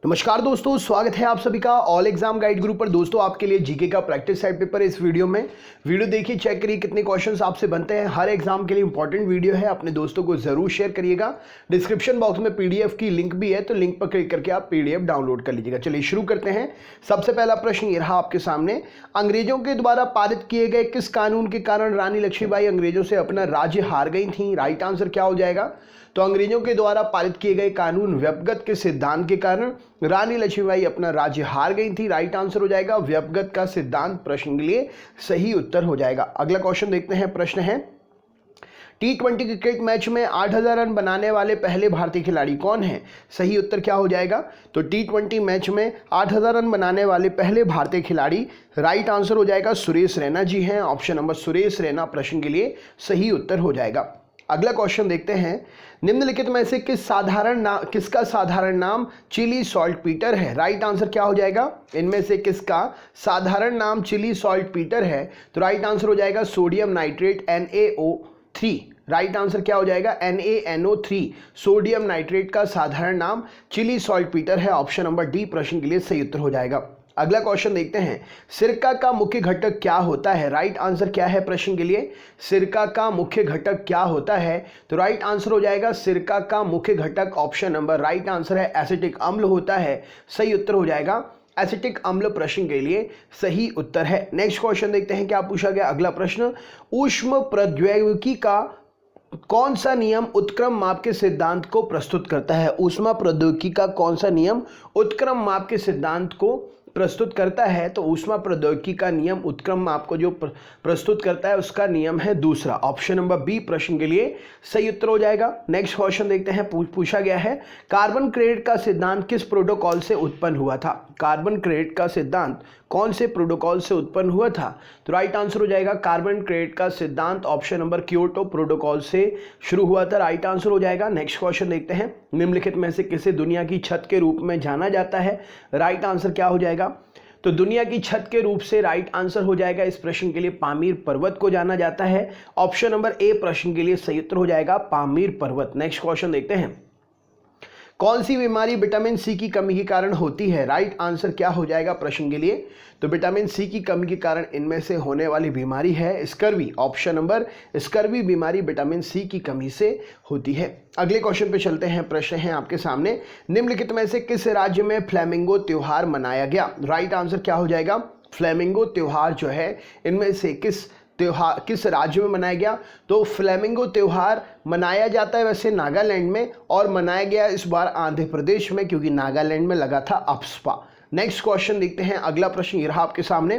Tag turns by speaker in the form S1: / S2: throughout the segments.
S1: नमस्कार दोस्तों, स्वागत है आप सभी का ऑल एग्जाम गाइड ग्रुप पर। दोस्तों आपके लिए जीके का प्रैक्टिस सेट पेपर है। इस वीडियो देखिए, चेक करिए कितने क्वेश्चंस आपसे बनते हैं। हर एग्जाम के लिए इंपॉर्टेंट वीडियो है, अपने दोस्तों को जरूर शेयर करिएगा। डिस्क्रिप्शन बॉक्स में पीडीएफ की लिंक भी है, तो लिंक पर क्लिक करके आप पीडीएफ डाउनलोड कर लीजिएगा। चलिए शुरू करते हैं। सबसे पहला प्रश्न ये रहा आपके सामने, अंग्रेजों के द्वारा पारित किए गए किस कानून के कारण रानी लक्ष्मीबाई अंग्रेजों से अपना राज्य हार गई थी? राइट आंसर क्या हो जाएगा? तो अंग्रेजों के द्वारा पारित किए गए कानून व्यपगत के सिद्धांत के कारण रानी लक्ष्मीबाई अपना राज्य हार गई थी। राइट आंसर हो जाएगा व्यपगत का सिद्धांत। प्रश्न के लिए सही उत्तर हो जाएगा। अगला क्वेश्चन देखते हैं। प्रश्न है, T20 क्रिकेट मैच में 8000 रन बनाने वाले पहले भारतीय खिलाड़ी कौन हैं? सही उत्तर क्या हो जाएगा? तो T20 मैच में 8000 रन बनाने वाले पहले भारतीय खिलाड़ी, राइट आंसर हो जाएगा सुरेश रैना जी हैं। ऑप्शन नंबर सुरेश रैना प्रश्न के लिए सही उत्तर हो जाएगा। अगला क्वेश्चन देखते हैं, निम्नलिखित में से किसका साधारण नाम चिली सॉल्ट पीटर है? राइट आंसर क्या हो जाएगा? इनमें से किसका साधारण नाम चिली सॉल्ट पीटर है? तो राइट आंसर हो जाएगा sodium nitrate NaO3। Right answer क्या हो जाएगा? NaNO3। सोडियम नाइट्रेट का साधारण नाम चिली सॉल्ट पीटर है। ऑप्शन नंबर डी प्रश्न के लिए सही उत्तर हो जाएगा। अगला क्वेश्चन देखते हैं, सिरका का मुख्य घटक क्या होता है? राइट आंसर क्या है प्रश्न के लिए? सिरका का मुख्य घटक क्या होता है? तो राइट आंसर हो जाएगा सिरका का मुख्य घटक, ऑप्शन नंबर राइट आंसर है एसिटिक अम्ल होता है। सही उत्तर हो जाएगा एसिटिक अम्ल प्रश्न के लिए सही उत्तर है। नेक्स्ट क्वेश्चन देखते हैं क्या पूछा गया। अगला प्रश्न, ऊष्म प्रौद्योगिकी का कौन सा नियम उत्क्रम माप के सिद्धांत को प्रस्तुत करता है? ऊष्मा प्रौद्योगिकी का कौन सा नियम उत्क्रम माप के सिद्धांत को प्रस्तुत करता है? तो ऊष्मा प्रौद्योगिकी का नियम उत्क्रम माप को जो प्रस्तुत करता है उसका नियम है दूसरा। ऑप्शन नंबर बी प्रश्न के लिए सही उत्तर हो जाएगा। नेक्स्ट क्वेश्चन देखते हैं। पूछा गया है, कार्बन क्रेडिट का सिद्धांत किस प्रोटोकॉल से उत्पन्न हुआ था? कार्बन क्रेडिट का सिद्धांत कौन से प्रोटोकॉल से उत्पन्न हुआ था? तो राइट आंसर हो जाएगा कार्बन क्रेडिट का सिद्धांत, ऑप्शन नंबर क्योटो प्रोटोकॉल से शुरू हुआ था। राइट आंसर हो जाएगा। नेक्स्ट क्वेश्चन देखते हैं, निम्नलिखित में से किसे दुनिया की छत के रूप में जाना जाता है? राइट आंसर क्या हो जाएगा? तो दुनिया की छत के रूप से राइट आंसर हो जाएगा इस प्रश्न के लिए पामीर पर्वत को जाना जाता है। ऑप्शन नंबर ए प्रश्न के लिए सही उत्तर हो जाएगा पामीर पर्वत। नेक्स्ट क्वेश्चन देखते हैं, कौन सी बीमारी विटामिन सी की कमी के कारण होती है? राइट आंसर क्या हो जाएगा प्रश्न के लिए? तो विटामिन सी की कमी के कारण इनमें से होने वाली बीमारी है स्कर्वी। ऑप्शन नंबर स्कर्वी बीमारी विटामिन सी की कमी से होती है। अगले क्वेश्चन पे चलते हैं। प्रश्न है आपके सामने, निम्नलिखित में से किस राज्य में फ्लेमिंगो त्योहार मनाया गया? राइट आंसर क्या हो जाएगा? फ्लेमिंगो त्योहार जो है इनमें से किस राज्य में मनाया गया? तो फ्लेमिंगो त्योहार मनाया जाता है वैसे नागालैंड में, और मनाया गया इस बार आंध्र प्रदेश में, क्योंकि नागालैंड में लगा था अप्सपा। नेक्स्ट क्वेश्चन देखते हैं। अगला प्रश्न ये रहा आपके सामने।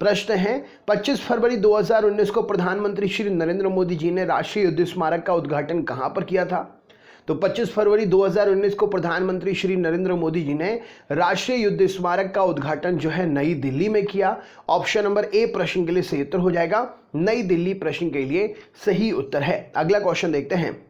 S1: प्रश्न है, 25 फरवरी 2019 को प्रधानमंत्री श्री नरेंद्र मोदी जी ने राष्ट्रीय युद्ध स्मारक का उद्घाटन कहां पर किया था? तो 25 फरवरी 2019 को प्रधानमंत्री श्री नरेंद्र मोदी जी ने राष्ट्रीय युद्ध स्मारक का उद्घाटन जो है नई दिल्ली में किया। ऑप्शन नंबर ए प्रश्न के लिए सही उत्तर हो जाएगा नई दिल्ली प्रश्न के लिए सही उत्तर है। अगला क्वेश्चन देखते हैं,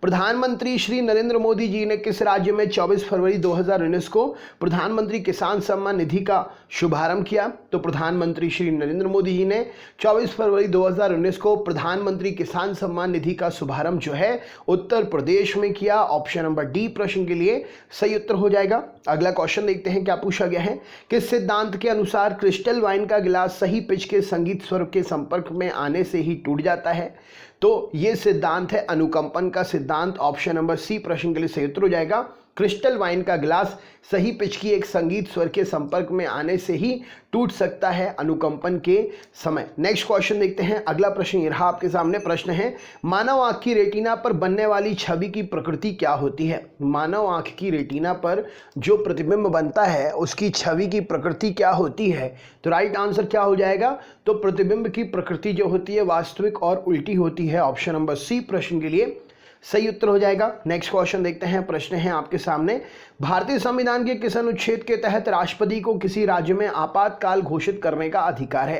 S1: प्रधानमंत्री श्री नरेंद्र मोदी जी ने किस राज्य में 24 फरवरी 2019 को प्रधानमंत्री किसान सम्मान निधि का शुभारंभ किया? तो प्रधानमंत्री श्री नरेंद्र मोदी जी ने 24 फरवरी 2019 को प्रधानमंत्री किसान सम्मान निधि का शुभारंभ जो है उत्तर प्रदेश में किया। ऑप्शन नंबर डी प्रश्न के लिए सही उत्तर हो जाएगा। अगला क्वेश्चन देखते हैं क्या पूछा गया है, किस सिद्धांत के अनुसार क्रिस्टल वाइन का गिलास सही पिच के संगीत स्वर के संपर्क में आने से ही टूट जाता है? तो यह सिद्धांत है अनुकंपन का सिद्धांत। ऑप्शन नंबर सी प्रश्न के लिए सही उत्तर हो जाएगा क्रिस्टल वाइन का गिलास सही पिच की एक संगीत स्वर के संपर्क में आने से ही टूट सकता है अनुकंपन के समय। नेक्स्ट क्वेश्चन देखते हैं। अगला प्रश्न ये रहा आपके सामने। प्रश्न है, मानव आंख की रेटिना पर बनने वाली छवि की प्रकृति क्या होती है? मानव आंख की रेटिना पर जो प्रतिबिंब बनता है उसकी छवि की प्रकृति क्या होती है? तो राइट आंसर क्या हो जाएगा? तो प्रतिबिंब की प्रकृति जो होती है वास्तविक और उल्टी होती है। ऑप्शन नंबर सी प्रश्न के लिए सही उत्तर हो जाएगा। नेक्स्ट क्वेश्चन देखते हैं। प्रश्न है आपके सामने, भारतीय संविधान के किस अनुच्छेद के तहत राष्ट्रपति को किसी राज्य में आपातकाल घोषित करने का अधिकार है?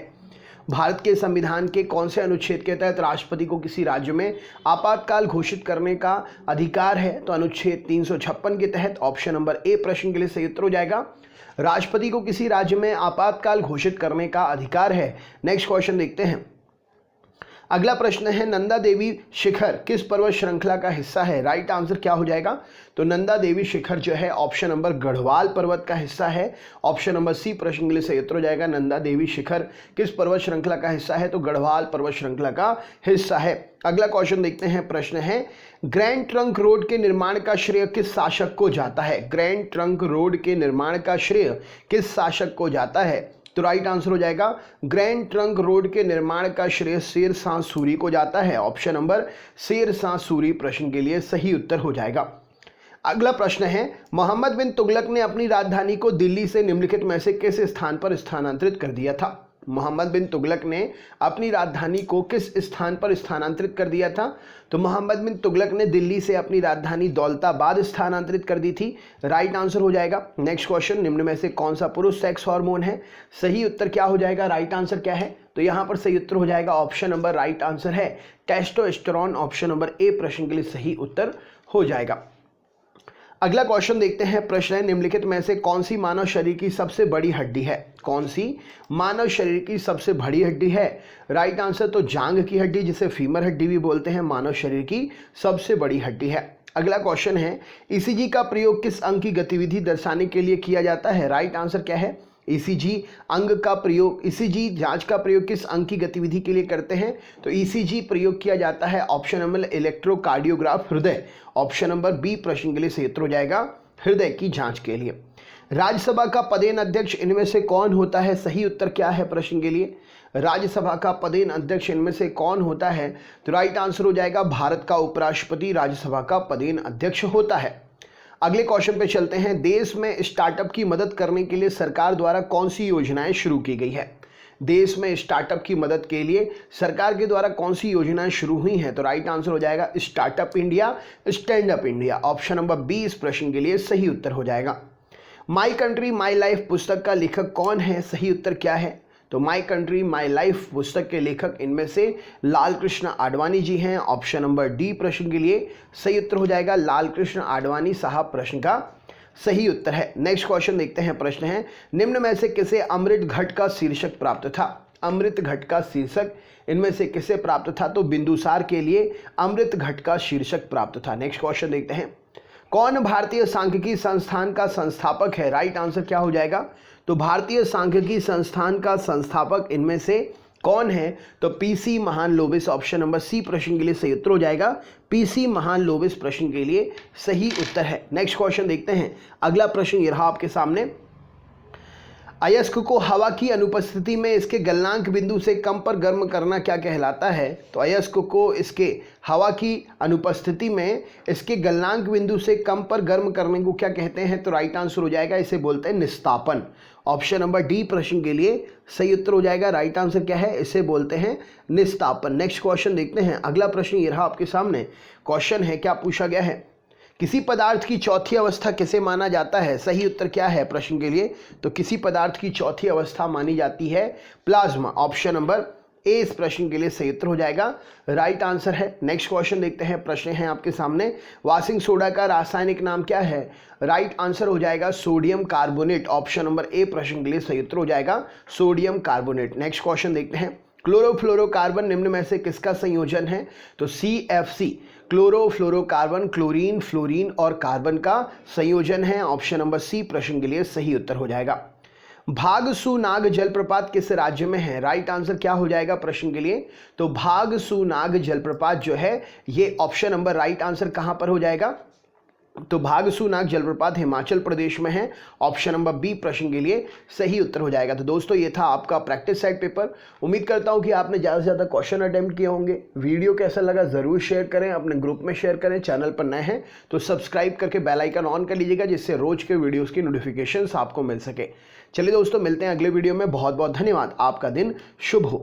S1: भारत के संविधान के कौन से अनुच्छेद के तहत राष्ट्रपति को किसी राज्य में आपातकाल घोषित करने का अधिकार है? तो अनुच्छेद 356 के तहत। ऑप्शन नंबर ए प्रश्न के लिए सही उत्तर हो जाएगा राष्ट्रपति को किसी राज्य में आपातकाल घोषित करने का अधिकार है। नेक्स्ट क्वेश्चन देखते हैं। अगला प्रश्न है नंदा देवी शिखर किस पर्वत श्रृंखला का हिस्सा है? राइट आंसर क्या हो जाएगा? तो नंदा देवी शिखर जो है ऑप्शन नंबर गढ़वाल पर्वत का हिस्सा है। ऑप्शन नंबर सी प्रश्न के लिए सही उत्तर हो जाएगा। नंदा देवी शिखर किस पर्वत श्रृंखला का हिस्सा है? तो गढ़वाल पर्वत श्रृंखला का हिस्सा है। अगला क्वेश्चन देखते हैं। प्रश्न है ग्रैंड ट्रंक रोड के निर्माण का श्रेय किस शासक को जाता है? ग्रैंड ट्रंक रोड के निर्माण का श्रेय किस शासक को जाता है? तो राइट आंसर हो जाएगा ग्रैंड ट्रंक रोड के निर्माण का श्रेय शेर शाह सूरी को जाता है। ऑप्शन नंबर शेर शाह सूरी प्रश्न के लिए सही उत्तर हो जाएगा। अगला प्रश्न है मोहम्मद बिन तुगलक ने अपनी राजधानी को दिल्ली से निम्नलिखित में से किस स्थान पर स्थानांतरित कर दिया था? मोहम्मद बिन तुगलक ने अपनी राजधानी को किस स्थान पर स्थानांतरित कर दिया था? तो मोहम्मद बिन तुगलक ने दिल्ली से अपनी राजधानी दौलताबाद स्थानांतरित कर दी थी। राइट आंसर हो जाएगा। नेक्स्ट क्वेश्चन निम्न में से कौन सा पुरुष सेक्स हार्मोन है? सही उत्तर क्या हो जाएगा? राइट आंसर क्या है? तो यहां पर सही उत्तर हो जाएगा ऑप्शन नंबर राइट आंसर है टेस्टोस्टेरोन। ऑप्शन नंबर ए प्रश्न के लिए सही उत्तर हो जाएगा। अगला क्वेश्चन देखते हैं। प्रश्न है निम्नलिखित में से कौन सी मानव शरीर की सबसे बड़ी हड्डी है? कौन सी मानव शरीर की सबसे बड़ी हड्डी है? राइट आंसर तो जांघ की हड्डी, जिसे फीमर हड्डी भी बोलते हैं, मानव शरीर की सबसे बड़ी हड्डी है। अगला क्वेश्चन है ईसीजी का प्रयोग किस अंग की गतिविधि दर्शाने के लिए किया जाता है? राइट आंसर क्या है? ईसीजी अंग का प्रयोग, ईसीजी जांच का प्रयोग किस अंग की गतिविधि के लिए करते हैं? तो ईसीजी प्रयोग किया जाता है ऑप्शन नंबर इलेक्ट्रोकार्डियोग्राफ हृदय। ऑप्शन नंबर बी प्रश्न के लिए सही उत्तर हो जाएगा हृदय की जांच के लिए। राज्यसभा का पदेन अध्यक्ष इनमें से कौन होता है? सही उत्तर क्या है प्रश्न के लिए? राज्यसभा का पदेन अध्यक्ष इनमें से कौन होता है? तो राइट आंसर हो जाएगा भारत का उपराष्ट्रपति राज्यसभा का पदेन अध्यक्ष होता है। अगले क्वेश्चन पे चलते हैं। देश में स्टार्टअप की मदद करने के लिए सरकार द्वारा कौन सी योजनाएं शुरू की गई है? देश में स्टार्टअप की मदद के लिए सरकार के द्वारा कौन सी योजनाएं शुरू हुई हैं? तो राइट आंसर हो जाएगा startup India, stand up India. Option number B इस प्रश्न के लिए सही उत्तर हो जाएगा। माई कंट्री माई लाइफ पुस्तक का लेखक कौन है? सही उत्तर क्या है? तो माई कंट्री माई लाइफ पुस्तक के लेखक इनमें से लाल कृष्ण आडवाणी जी हैं। ऑप्शन नंबर डी प्रश्न के लिए सही उत्तर हो जाएगा लाल कृष्ण आडवाणी साहब प्रश्न का सही उत्तर है। नेक्स्ट क्वेश्चन देखते हैं। प्रश्न है निम्न में से किसे अमृत घट का शीर्षक प्राप्त था? अमृत घट का शीर्षक इनमें से किसे प्राप्त था? तो बिंदुसार के लिए अमृत घट का शीर्षक प्राप्त था। नेक्स्ट क्वेश्चन देखते हैं। कौन भारतीय सांख्यिकी संस्थान का संस्थापक है? राइट आंसर क्या हो जाएगा? तो भारतीय सांख्यिकी संस्थान का संस्थापक इनमें से कौन है? तो PC Mahalanobis. Option number C प्रश्न के लिए सही उत्तर हो जाएगा पीसी महालनोबिस प्रश्न के लिए सही उत्तर है। नेक्स्ट क्वेश्चन देखते हैं। अगला प्रश्न ये रहा आपके सामने। अयस्क को हवा की अनुपस्थिति में इसके गलनांक बिंदु से कम पर गर्म करना क्या कहलाता है? तो अयस्क को इसके हवा की अनुपस्थिति में इसके गलनांक बिंदु से कम पर गर्म करने को क्या कहते हैं? तो राइट आंसर हो जाएगा इसे बोलते हैं निस्तापन। ऑप्शन नंबर डी प्रश्न के लिए सही उत्तर हो जाएगा। राइट आंसर क्या है? इसे बोलते हैं निस्तापन। नेक्स्ट क्वेश्चन देखते हैं। अगला प्रश्न ये रहा आपके सामने। क्वेश्चन है क्या पूछा गया है? किसी पदार्थ की चौथी अवस्था किसे माना जाता है? सही उत्तर क्या है प्रश्न के लिए? तो किसी पदार्थ की चौथी अवस्था मानी जाती है प्लाज्मा। ऑप्शन नंबर ए इस प्रश्न के लिए सही उत्तर हो जाएगा राइट आंसर है। नेक्स्ट क्वेश्चन देखते हैं। प्रश्न है आपके सामने वाशिंग सोडा का रासायनिक नाम क्या है? राइट आंसर हो जाएगा sodium carbonate. Option number A प्रश्न के लिए सही उत्तर हो जाएगा सोडियम कार्बोनेट। नेक्स्ट क्वेश्चन देखते हैं। क्लोरोफ्लोरोकार्बन निम्न में से किसका संयोजन है? तो CFC क्लोरोफ्लोरोकार्बन क्लोरीन, फ्लोरीन और कार्बन का संयोजन है। ऑप्शन नंबर सी प्रश्न के लिए सही उत्तर हो जाएगा। भागसुनाग जलप्रपात किस राज्य में है? राइट आंसर क्या हो जाएगा प्रश्न के लिए? तो भागसुनाग जलप्रपात जो है ये ऑप्शन नंबर राइट आंसर कहां पर हो जाएगा? तो भागसुनाग जलप्रपात हिमाचल प्रदेश में है। ऑप्शन नंबर बी प्रश्न के लिए सही उत्तर हो जाएगा। तो दोस्तों ये था आपका प्रैक्टिस सेट पेपर। उम्मीद करता हूं कि आपने ज़्यादा से ज़्यादा क्वेश्चन अटेम्प्ट किए होंगे। वीडियो कैसा लगा ज़रूर शेयर करें, अपने ग्रुप में शेयर करें। चैनल पर नए हैं तो सब्सक्राइब करके बेल आइकन ऑन कर लीजिएगा, जिससे रोज के वीडियोज़ की नोटिफिकेशन आपको मिल सके। चलिए दोस्तों मिलते हैं अगले वीडियो में। बहुत बहुत धन्यवाद। आपका दिन शुभ हो।